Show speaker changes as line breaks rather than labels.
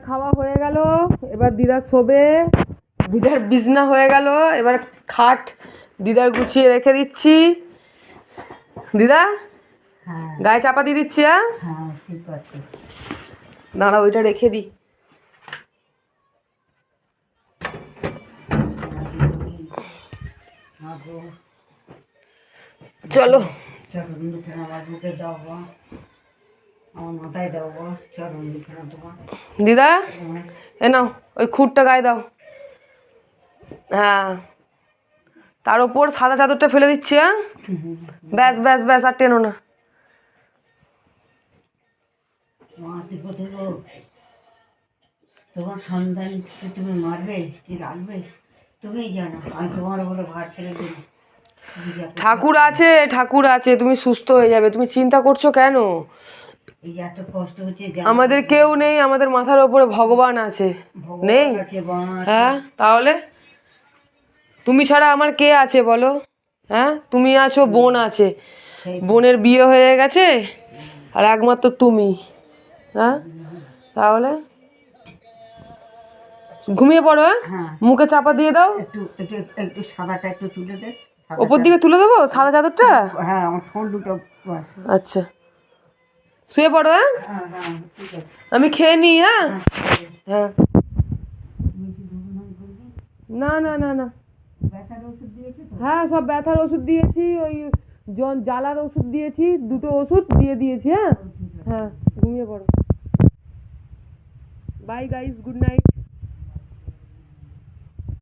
খাওয়া হয়ে গেল, এবার দিদার শোবে, দিদার বিছনা হয়ে গেল, এবার খাট দিদার গুছিয়ে রেখে দিচ্ছি। দিদা গায়ে চাপা দিয়ে দিচ্ছি।
হ্যাঁ ঠিক আছে,
দাঁড়া ওইটা রেখে দিই। চলো
চরণ দুখানা আমার বুকে দাও, আমার মাথায় দাও, চরণ দুখানা তোমার।
দিদা এ নাও ওই খুঁটটা গায়ে দাও। হ্যাঁ, তার ওপর সাদা চাদরটা ফেলে দিচ্ছি। ব্যাস ব্যাস ব্যাস, আর টেনো না।
তোমার সন্তানকে তুমি মারবে কি রাখবে তুমি জানো, আমি তোমার উপরে ভার ফেলে দেব।
ঠাকুর আছে, ঠাকুর আছে, তুমি সুস্থ হয়ে যাবে, তুমি চিন্তা করছো কেন?
এই এত কষ্ট হচ্ছে,
আমাদের কেউ নেই, আমাদের মাথার ওপরে ভগবান আছে। নেই? হ্যাঁ, তাহলে তুমি ছাড়া আমার কে আছে বলো? হ্যাঁ, তুমি আছো, বোন আছে, বোনের বিয়ে হয়ে গেছে, আর একমাত্র তুমি। হ্যাঁ, তাহলে ঘুমিয়ে পড়ো।
হ্যাঁ,
মুখে চাপা দিয়ে দাও।
একটু একটু একটু সাদাটা একটু তুলে দে।
ওপর দিকে তুলে দেবো সাদা চাদরটা?
হ্যাঁ, আমার ফোন দুটো।
আচ্ছা, শুয়ে পড়ো। হ্যাঁ,
হ্যাঁ হ্যাঁ ঠিক আছে।
আমি খেয়ে নিই। হ্যাঁ হ্যাঁ, না না না না,
ব্যথার ওষুধ দিয়েছে তো?
হ্যাঁ সব ব্যথার ওষুধ দিয়েছি, ওই জ্বালার ওষুধ দিয়েছি, দুটো ওষুধ দিয়ে দিয়েছি। হ্যাঁ হ্যাঁ, ঘুমিয়ে পড়ো। Bye guys, good night.